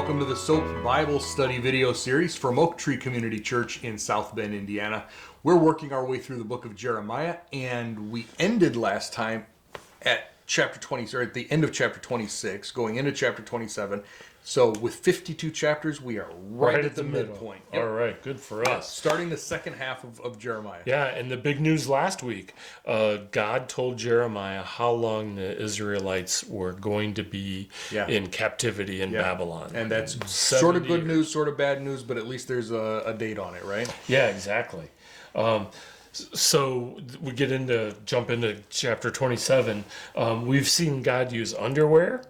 welcome to the S.O.A.P Bible Study video series from Oak Tree Community Church in South Bend, Indiana. We're working our way through the book of Jeremiah, and we ended last time at chapter 20, or at the end of chapter 26, going into chapter 27. So with 52 chapters, we are right at the midpoint. Yep. All right, good for us. Starting the second half of Jeremiah. Yeah, and the big news last week, God told Jeremiah how long the Israelites were going to be in captivity in Babylon. And that's sort of good news, sort of bad news, but at least there's a date on it, right? Yeah, exactly. So we jump into chapter 27. We've seen God use underwear,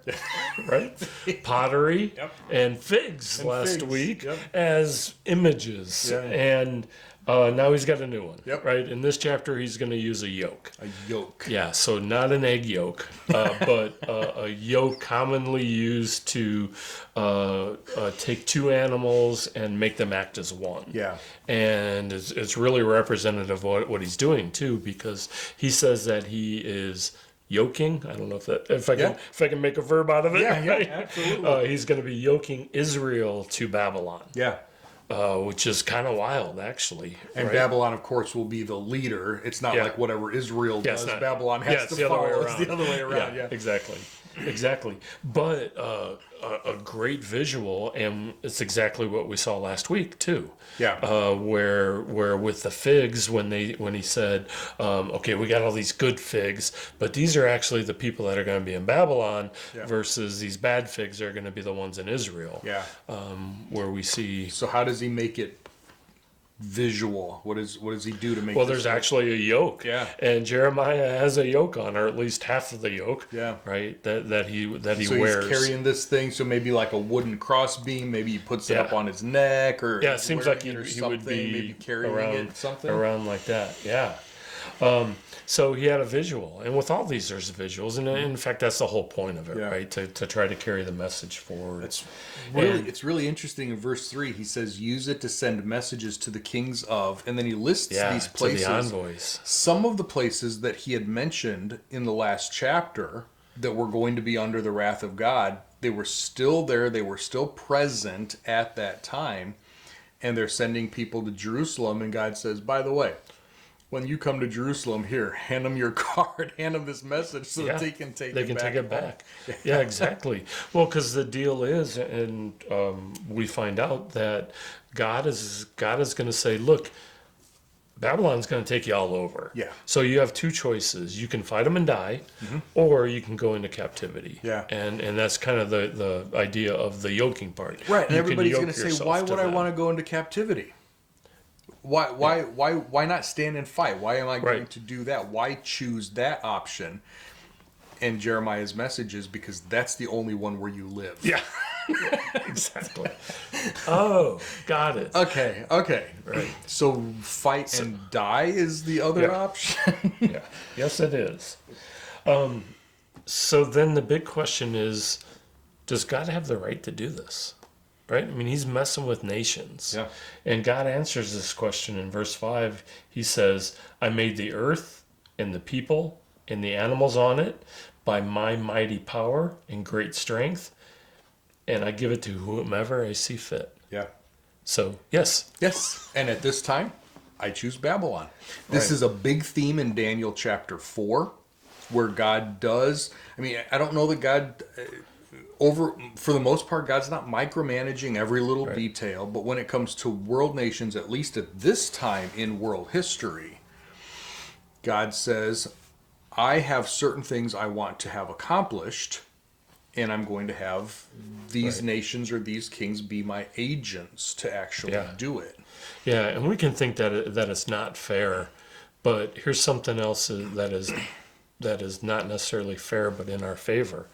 right? Pottery, and figs last week as images. Yeah. And now he's got a new one, right? In this chapter, he's going to use a yoke. A yoke. Yeah, so not an egg yolk, but a yoke commonly used to take two animals and make them act as one. Yeah. And it's really representative of what he's doing, too, because he says that he is yoking. I don't know if I can make a verb out of it. Yeah, right? Absolutely. He's going to be yoking Israel to Babylon. Yeah. Which is kind of wild, actually. And Babylon, of course, will be the leader. It's not like whatever Israel does. Babylon has to follow. It's the other way around. Yeah, exactly. But a great visual, and it's exactly what we saw last week too. Yeah. Where with the figs, when he said, okay, we got all these good figs, but these are actually the people that are going to be in Babylon, versus these bad figs are going to be the ones in Israel. Yeah. Where we see. So how does he make it visual? What does he do to make? Well, there's actually a yoke. Yeah. And Jeremiah has a yoke on, or at least half of the yoke. Yeah. Right. That he so wears. He's carrying this thing. So maybe like a wooden crossbeam. Maybe he puts it up on his neck, or it seems like he would be maybe carrying around something around like that. Yeah. So he had a visual, and with all these, there's visuals, and in fact, that's the whole point of it, right? To try to carry the message forward. It's really interesting. In verse 3, he says, "Use it to send messages to the kings of," and then he lists these places, to the envoys. Some of the places that he had mentioned in the last chapter that were going to be under the wrath of God. They were still there. They were still present at that time, and they're sending people to Jerusalem. And God says, "By the way, when you come to Jerusalem, here, hand them your card, hand them this message so that they can take it back. Yeah, exactly. Well, because the deal is, and we find out that God is going to say, look, Babylon's going to take you all over. Yeah. So you have two choices. You can fight them and die, or you can go into captivity. Yeah. And that's kind of the idea of the yoking part. Right. And everybody's going to say, why would I want to go into captivity? Why not stand and fight? Why am I going to do that? Why choose that option? And Jeremiah's message is because that's the only one where you live. Yeah. Exactly. Oh, got it. Okay. Right. So fight and die is the other option? Yeah. Yes, it is. So then the big question is, does God have the right to do this? Right? I mean, he's messing with nations. Yeah. And God answers this question in verse 5. He says, I made the earth and the people and the animals on it by my mighty power and great strength, and I give it to whomever I see fit. Yeah. So, yes. Yes. And at this time, I choose Babylon. This is a big theme in Daniel chapter 4, where God does... I mean, I don't know that God... for the most part, God's not micromanaging every little detail, but when it comes to world nations, at least at this time in world history, God says, I have certain things I want to have accomplished, and I'm going to have these nations or these kings be my agents to actually do it. Yeah, and we can think that it's not fair, but here's something else that is not necessarily fair, but in our favor.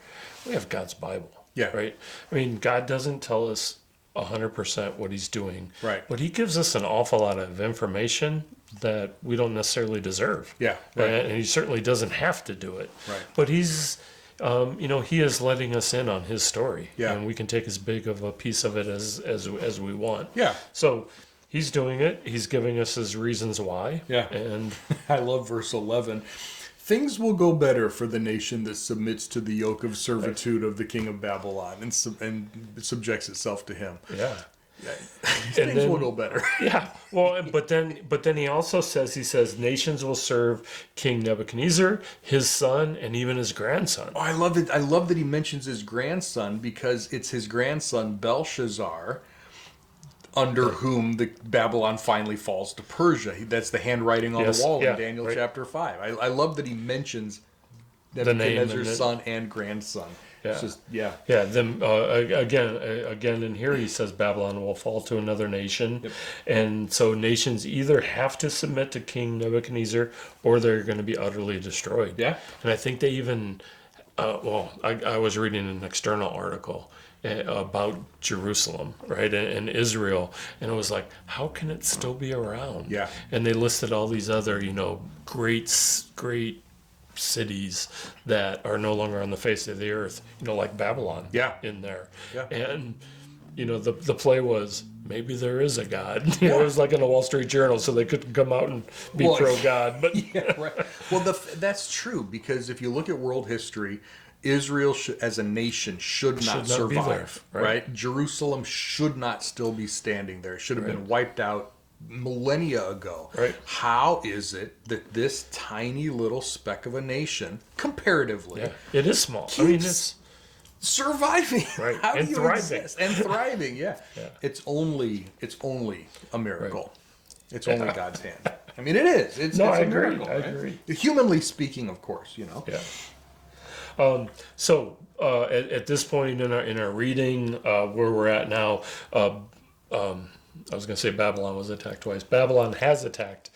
We have God's Bible. Yeah. Right? I mean, God doesn't tell us 100% what he's doing. Right. But he gives us an awful lot of information that we don't necessarily deserve. Yeah. Right. And he certainly doesn't have to do it. Right. But he's, he is letting us in on his story. Yeah. And we can take as big of a piece of it as we want. Yeah. So he's doing it. He's giving us his reasons why. Yeah. And I love verse 11. things will go better for the nation that submits to the yoke of servitude of the king of Babylon and subjects itself to him. Yeah. Things will go better. Yeah. Well, but then he also says, nations will serve King Nebuchadnezzar, his son, and even his grandson. Oh, I love it. I love that he mentions his grandson, because it's his grandson Belshazzar, under whom the Babylon finally falls to Persia. That's the handwriting on the wall in Daniel chapter 5. I love that he mentions Nebuchadnezzar's son and grandson. Yeah. It's just, Yeah. Then again in here he says Babylon will fall to another nation, Yep. and so nations either have to submit to King Nebuchadnezzar or they're going to be utterly destroyed. Yeah. And I think they even, I was reading an external article about Jerusalem, right, and Israel, and it was like, how can it still be around? Yeah. And they listed all these other, great cities that are no longer on the face of the earth, like Babylon. Yeah. In there. Yeah. And the play was, maybe there is a God. It was like in the Wall Street Journal, so they couldn't come out and be pro-God. But yeah, right. Well, that's true, because if you look at world history, Israel as a nation should not survive. There, right? Jerusalem should not still be standing there. It should have been wiped out millennia ago. Right. How is it that this tiny little speck of a nation, comparatively, it is small. I mean, it's surviving, right, how and do you thriving, exist? And thriving. Yeah. It's only a miracle. Right. It's only God's hand. I mean, it is. It's I a agree. miracle. I right? agree. Humanly speaking, of course, Yeah. So at this point in our reading, where we're at now, I was going to say Babylon was attacked twice. Babylon has attacked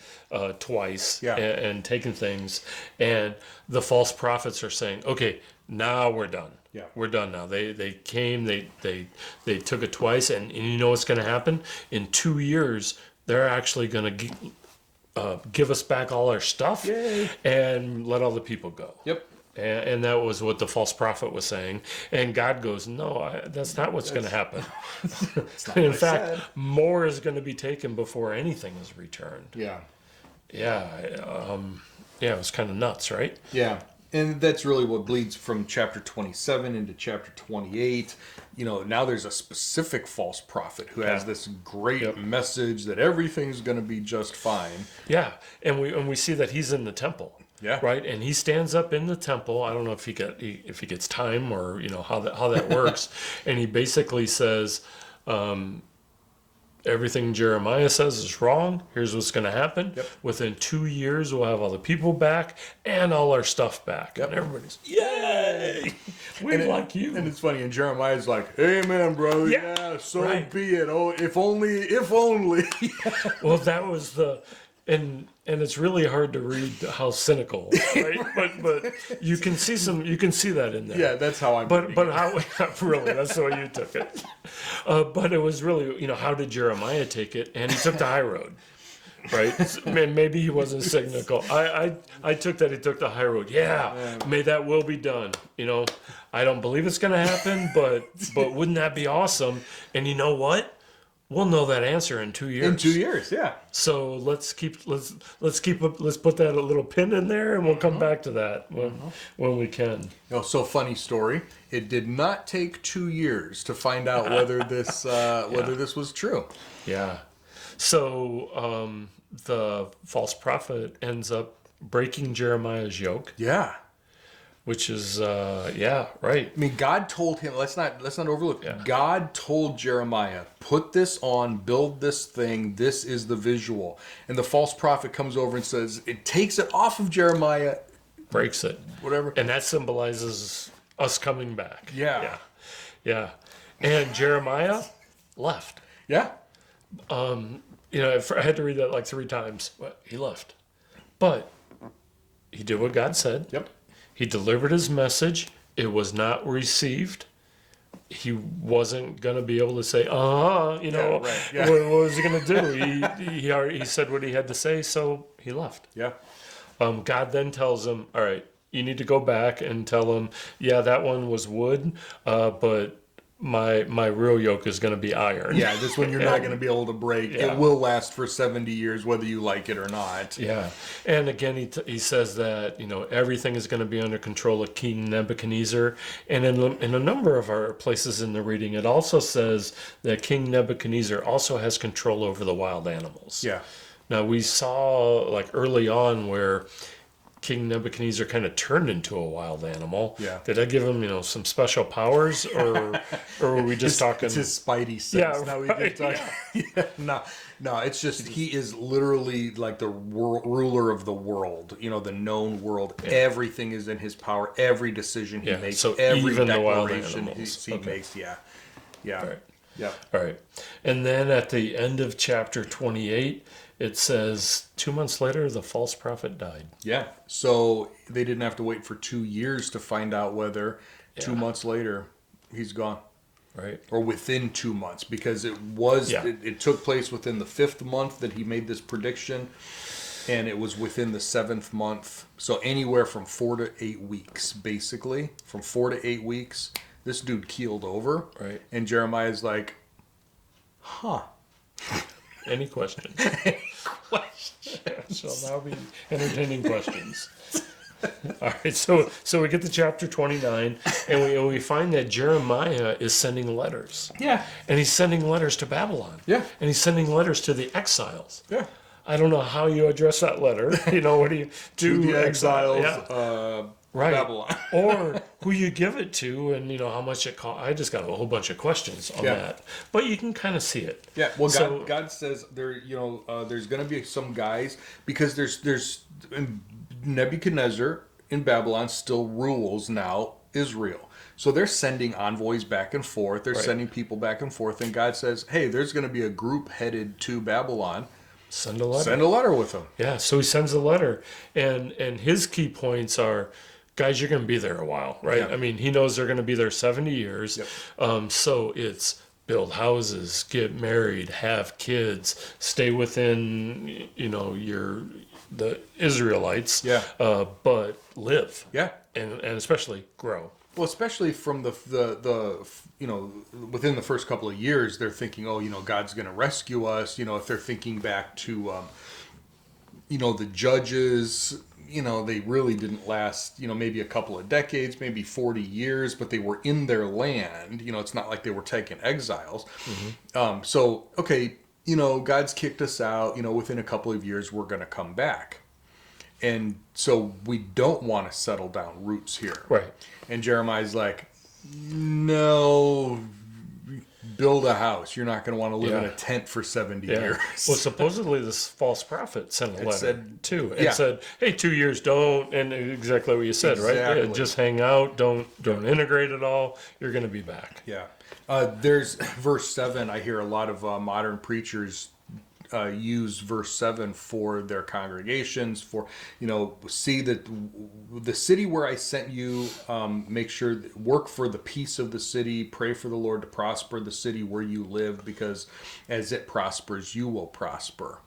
twice and taken things, and the false prophets are saying, "Okay, now we're done. Yeah. We're done now." They came, they took it twice, and you know what's going to happen? In 2 years, they're actually going to give us back all our stuff. Yay. And let all the people go. Yep. And that was what the false prophet was saying. And God goes, no, that's not what's going to happen. In fact, more is going to be taken before anything is returned. Yeah. Yeah. It was kind of nuts, right? Yeah. And that's really what bleeds from chapter 27 into chapter 28. Now there's a specific false prophet who has this great message that everything's going to be just fine. Yeah. And we see that he's in the temple. Yeah. Right. And he stands up in the temple. I don't know if he gets time or how that works. And he basically says, everything Jeremiah says is wrong. Here's what's going to happen. Yep. Within 2 years, we'll have all the people back and all our stuff back. Yep. And everybody's, yay! We like you. And it's funny. And Jeremiah's like, amen, brother. Yeah, so be it. Oh, if only. Well, that was and it's really hard to read how cynical, right? but you can see that in there. Yeah, that's how I'm. But how really? That's the way you took it. But it was really, how did Jeremiah take it? And he took the high road, right? Maybe he wasn't cynical. I took that he took the high road. Yeah, may that will be done. I don't believe it's going to happen, but wouldn't that be awesome? And you know what? We'll know that answer in 2 years. In 2 years, yeah. So let's put that a little pin in there, and we'll come back to that when we can. So funny story. It did not take 2 years to find out whether this was true. Yeah. So the false prophet ends up breaking Jeremiah's yoke. Yeah. Which is right. I mean, God told him. Let's not overlook. Yeah. God told Jeremiah, "Put this on, build this thing. This is the visual." And the false prophet comes over and says, "It takes it off of Jeremiah, breaks it, whatever." And that symbolizes us coming back. Yeah. And Jeremiah left. Yeah. I had to read that like 3 times. But he left, but he did what God said. Yep. He delivered his message. It was not received. He wasn't going to be able to say, what was he going to do? He said what he had to say, so he left. Yeah. God then tells him, all right, you need to go back and tell him, that one was wood, but my real yoke is going to be iron. Yeah, this one you're not going to be able to break. Yeah. It will last for 70 years, whether you like it or not. Yeah, and again, he says that everything is going to be under control of King Nebuchadnezzar, and in a number of our places in the reading, it also says that King Nebuchadnezzar also has control over the wild animals. Yeah. Now we saw like early on where King Nebuchadnezzar kind of turned into a wild animal. Yeah. Did I give him, some special powers, or were we just talking? It's his spidey sense. Yeah, Now we right, can talk. Yeah. No, it's just he is literally like the ruler of the world. The known world. Yeah. Everything is in his power. Every decision he makes. So every even the wild declaration animals. he makes. Yeah. Yeah. All right. Yeah. All right. And then at the end of chapter 28, it says 2 months later, the false prophet died. Yeah. So they didn't have to wait for 2 years to find out whether 2 months later he's gone. Right. Or within 2 months, because it took place within the 5th month that he made this prediction, and it was within the 7th month. So anywhere from 4 to 8 weeks, basically. From 4 to 8 weeks, this dude keeled over. Right. And Jeremiah's like, huh. Any questions? Shall now be entertaining questions. All right, so we get to chapter 29, and we find that Jeremiah is sending letters. Yeah. And he's sending letters to Babylon. Yeah. And he's sending letters to the exiles. Yeah. I don't know how you address that letter. What do you do? To the exiles, right. Babylon. Or who you give it to, and how much it costs. I just got a whole bunch of questions on that, but you can kind of see it. Yeah. Well, God says there. There's going to be some guys, because there's Nebuchadnezzar in Babylon still rules now Israel. So they're sending envoys back and forth. They're sending people back and forth, and God says, "Hey, there's going to be a group headed to Babylon. Send a letter. Send a letter with them." Yeah. So he sends a letter, and his key points are, guys, you're going to be there a while, right? Yeah. I mean, he knows they're going to be there 70 years. Yep. So it's build houses, get married, have kids, stay within, the Israelites. Yeah. But live. Yeah. And especially grow. Well, especially from the within the first couple of years, they're thinking, God's going to rescue us. If they're thinking back to, the judges, they really didn't last, maybe a couple of decades, maybe 40 years, but they were in their land. It's not like they were taking exiles. Mm-hmm. God's kicked us out. Within a couple of years, we're going to come back. And so we don't want to settle down roots here. Right. And Jeremiah's like, no, build a house. You're not going to want to live in a tent for 70 years. Well, supposedly this false prophet sent a letter too. It Yeah. said, hey, 2 years, don't, and exactly what you said, right? Exactly. Yeah, just hang out, don't integrate at all. You're going to be back. Yeah. There's verse 7. I hear a lot of modern preachers use verse 7 for their congregations, for see that the city where I sent you, make sure work for the peace of the city, pray for the Lord to prosper the city where you live, because as it prospers you will prosper.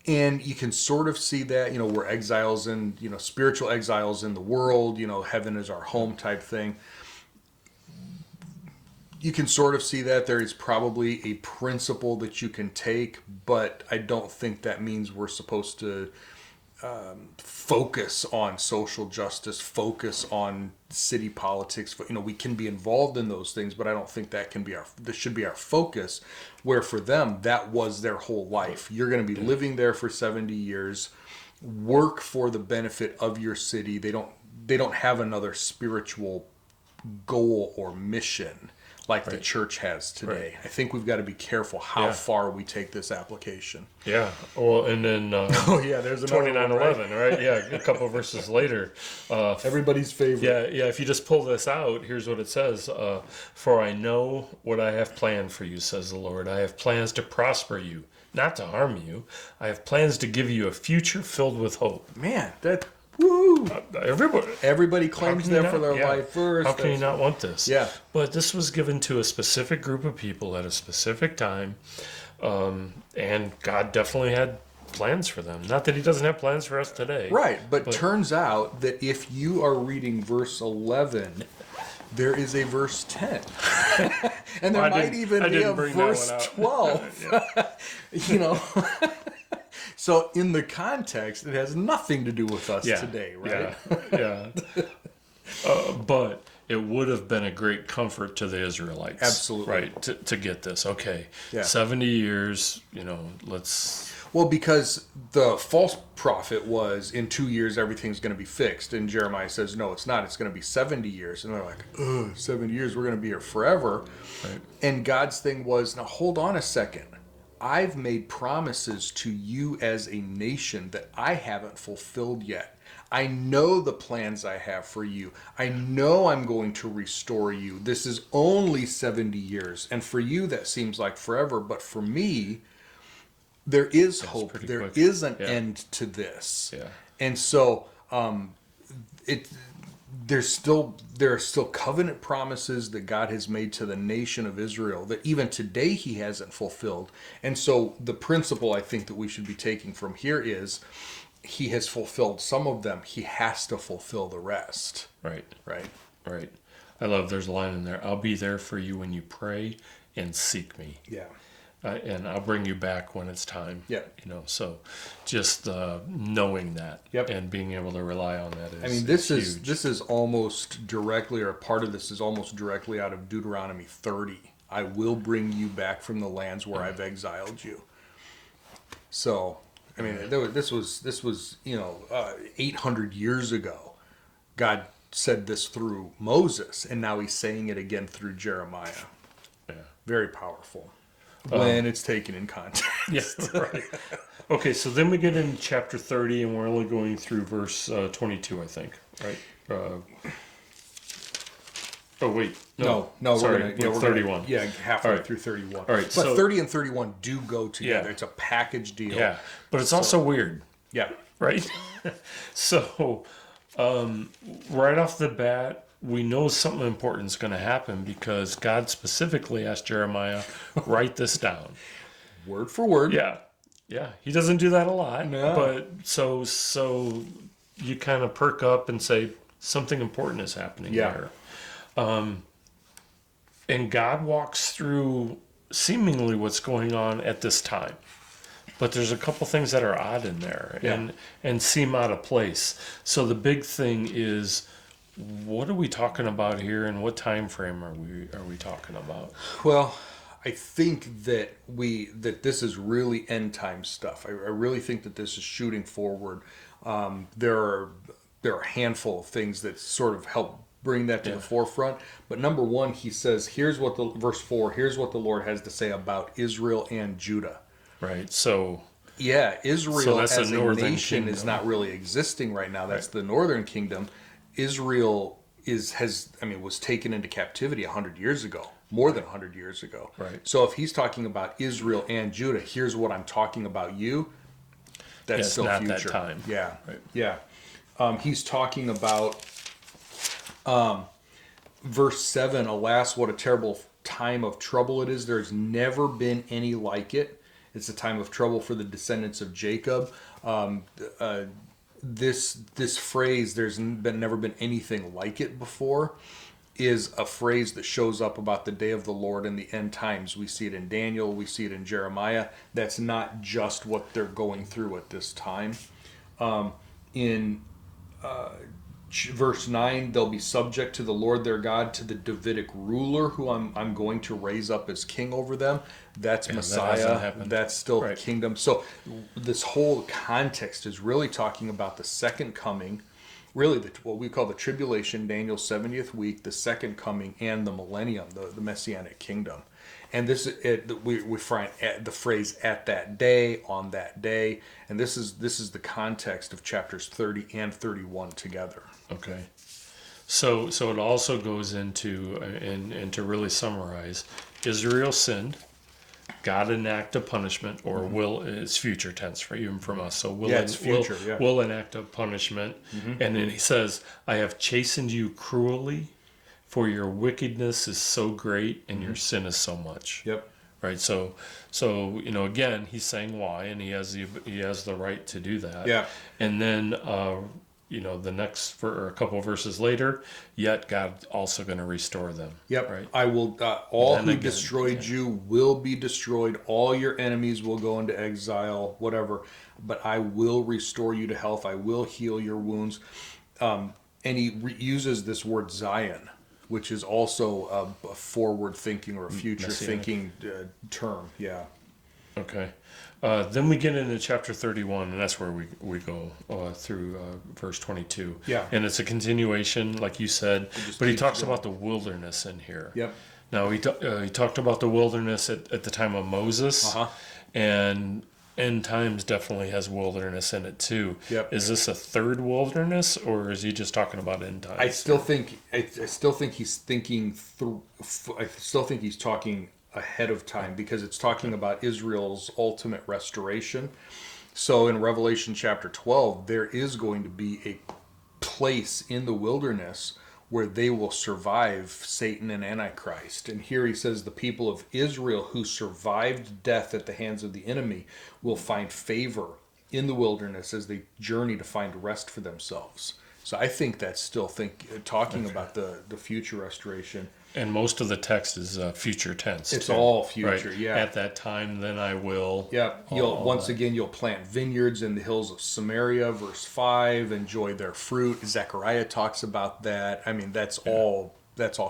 And you can sort of see that we're exiles and spiritual exiles in the world, heaven is our home type thing. You can sort of see that there is probably a principle that you can take, but I don't think that means we're supposed to focus on social justice, focus on city politics. We can be involved in those things, but I don't think that should be our focus. Where for them, that was their whole life. You're going to be living there for 70 years. Work for the benefit of your city. They don't have another spiritual goal or mission like the church has today. I think we've got to be careful how far we take this application. Yeah. Well, and then there's 29:11, right? Yeah, a couple of verses later. Everybody's favorite. Yeah. If you just pull this out, here's what it says: "For I know what I have planned for you," says the Lord. "I have plans to prosper you, not to harm you. I have plans to give you a future filled with hope." Man, that. Woo! Everybody claims that for their life verse. How can you not want this? Yeah. But this was given to a specific group of people at a specific time, and God definitely had plans for them. Not that he doesn't have plans for us today. Right, but turns out that if you are reading verse 11, there is a verse 10. And there I might didn't- even I be didn't a bring that verse one out. 12. So in the context, it has nothing to do with us today, right? Yeah. But it would have been a great comfort to the Israelites. Absolutely. Right, to get this. Okay, Yeah. 70 years, let's... Well, because the false prophet was, in 2 years, everything's going to be fixed. And Jeremiah says, no, it's not. It's going to be 70 years. And they're like, 70 years, we're going to be here forever. Right. And God's thing was, now hold on a second. I've made promises to you as a nation that I haven't fulfilled yet. I know the plans I have for you. I know I'm going to restore you. This is only 70 years. And for you, that seems like forever. But for me, there is hope. There quick. is an Yeah. end to this. Yeah. And so there are still covenant promises that God has made to the nation of Israel that even today he hasn't fulfilled. And so the principle I think that we should be taking from here is he has fulfilled some of them. He has to fulfill the rest. Right. Right. Right. I love there's a line in there. I'll be there for you when you pray and seek me. Yeah. And I'll bring you back when it's time. Yeah. So just knowing that Yep. and being able to rely on that is, I mean, this is huge. this is almost directly, or part of this is almost directly out of Deuteronomy 30. I will bring you back from the lands where I've exiled you. So, I mean, this was 800 years ago. God said this through Moses, and now he's saying it again through Jeremiah. Yeah. Very powerful when it's taken in context. Yeah, right. Okay, so then we get into chapter 30, and we're only going through verse 22, I think, right? Oh, wait. No, Sorry, we're 31. Halfway All right. through 31. All right, But so- 30 and 31 do go together. Yeah. It's a package deal. Yeah, but it's also weird, Yeah. right? So, right off the bat, we know something important is going to happen because God specifically asked Jeremiah, write this down. Word for word. Yeah. He doesn't do that a lot, No. but so you kind of perk up and say something important is happening Yeah. here. And God walks through seemingly what's going on at this time. But there's a couple things that are odd in there and seem out of place. So the big thing is, what are we talking about here, and what time frame are we talking about? Well, I think that this is really end time stuff. I really think that this is shooting forward. There are a handful of things that sort of help bring that to the forefront. But number one, he says, verse 4, here's what the Lord has to say about Israel and Judah. Right. So Yeah, Israel that's as a a northern nation is kingdom. not really existing right now. That's the northern kingdom. Israel was taken into captivity 100 years ago, more than 100 years ago. Right. So if he's talking about Israel and Judah, here's what I'm talking about you. That's it's still not future. that time. Yeah. Right. Yeah. He's talking about verse 7, alas, what a terrible time of trouble it is. There's never been any like it. It's a time of trouble for the descendants of Jacob. This phrase, never been anything like it before, is a phrase that shows up about the day of the Lord in the end times. We see it in Daniel, we see it in Jeremiah. That's not just what they're going through at this time. In verse 9, they'll be subject to the Lord their God, to the Davidic ruler who I'm going to raise up as king over them. That's That Messiah. hasn't happened. That's still Right. kingdom. So this whole context is really talking about the second coming, really what we call the tribulation, Daniel's 70th week, the second coming, and the millennium, the messianic kingdom. And we find the phrase "at that day," "on that day," and this is the context of chapters 30 and 31 together. Okay. So it also goes into, and to really summarize, Israel sinned, God enact a punishment, or will, it's future tense for even from us. So it's future. will enact a punishment. And then he says, I have chastened you cruelly, for your wickedness is so great and your sin is so much. Yep. Right. So again, he's saying why, and he has the right to do that. Yeah. And then the next for a couple of verses later, yet God also going to restore them. Yep. Right. I will. All who again, destroyed you will be destroyed. All your enemies will go into exile. Whatever. But I will restore you to health. I will heal your wounds. And he uses this word Zion, which is also a forward thinking or a future Messianic. thinking term. Yeah. Okay. Then we get into chapter 31, and that's where we go through verse 22. Yeah. And it's a continuation, like you said, but he keeps talks going. about the wilderness in here. Yep. Now, he talked about the wilderness at the time of Moses, and end times definitely has wilderness in it too. Yep. Is this a third wilderness, or is he just talking about end times? I still think he's thinking through. I still think he's talking ahead of time, because it's talking about Israel's ultimate restoration. So in Revelation chapter 12, there is going to be a place in the wilderness where they will survive Satan and Antichrist. And here he says the people of Israel who survived death at the hands of the enemy will find favor in the wilderness as they journey to find rest for themselves. So I think that's still talking about the future restoration. And most of the text is future tense. It's too, all future, right? yeah. At that time, then I will. Yeah, you'll plant vineyards in the hills of Samaria, verse 5, enjoy their fruit. Zechariah talks about that. I mean, that's all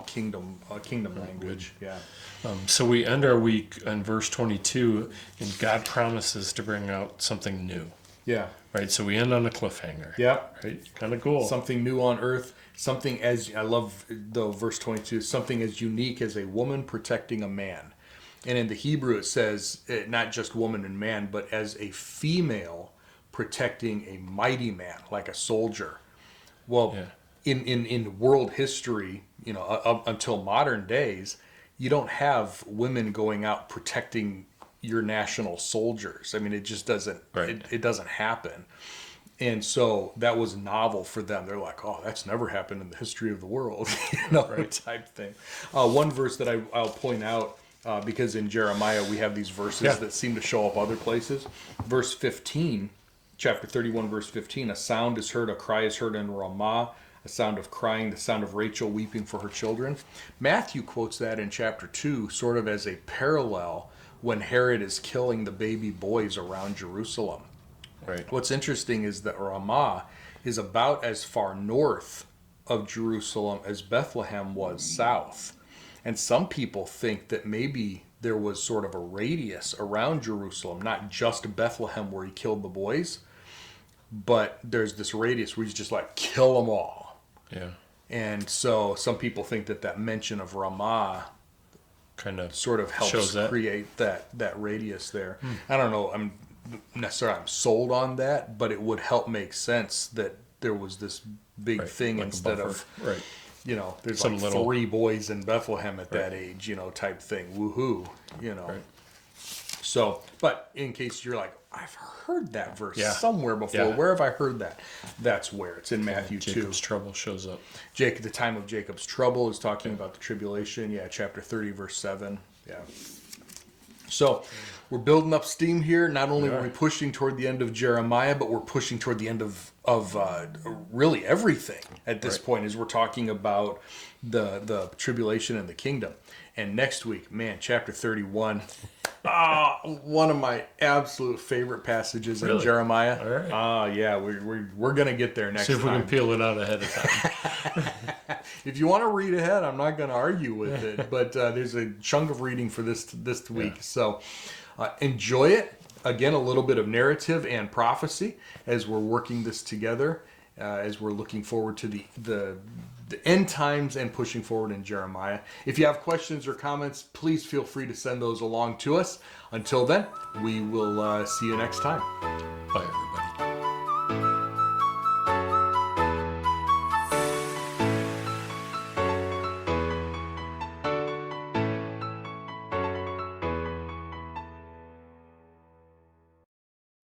kingdom language. Good. Yeah. So we end our week in verse 22, and God promises to bring out something new. Yeah. Right, so we end on a cliffhanger. Yeah. Right, kind of cool. Something new on earth. Something I love though, verse 22, something as unique as a woman protecting a man. And in the Hebrew it says not just woman and man, but as a female protecting a mighty man, like a soldier. Well, in world history, up until modern days, you don't have women going out protecting your national soldiers. I mean, it just doesn't. Right. It doesn't happen. And so that was novel for them. They're like, oh, that's never happened in the history of the world, type thing. One verse that I'll point out, because in Jeremiah we have these verses that seem to show up other places. Verse 15, chapter 31, verse 15, a sound is heard, a cry is heard in Ramah, a sound of crying, the sound of Rachel weeping for her children. Matthew quotes that in chapter 2 sort of as a parallel when Herod is killing the baby boys around Jerusalem. Right. What's interesting is that Ramah is about as far north of Jerusalem as Bethlehem was south. And some people think that maybe there was sort of a radius around Jerusalem, not just Bethlehem where he killed the boys, but there's this radius where he's just like, kill them all. Yeah. And so some people think that mention of Ramah kind of sort of helps create that radius there. I don't know. I'm sold on that, but it would help make sense that there was this big thing like instead of there's some like little 3 boys in Bethlehem at that age, type thing. Woohoo, Right. So, but in case you're like, I've heard that verse somewhere before. Yeah. Where have I heard that? That's where it's in Matthew 2. Jacob's trouble shows up. The time of Jacob's trouble is talking about the tribulation. Yeah, chapter 30, verse 7. Yeah. So we're building up steam here. Not only are we pushing toward the end of Jeremiah, but we're pushing toward the end of really everything at this point, as we're talking about the tribulation and the kingdom. And next week, man, chapter 31. One of my absolute favorite passages in Jeremiah. All right. We're gonna get there next time. See if we can peel it out ahead of time. If you want to read ahead, I'm not going to argue with it, but there's a chunk of reading for this week. Yeah. So enjoy it. Again, a little bit of narrative and prophecy as we're working this together, as we're looking forward to the end times and pushing forward in Jeremiah. If you have questions or comments, please feel free to send those along to us. Until then, we will see you next time.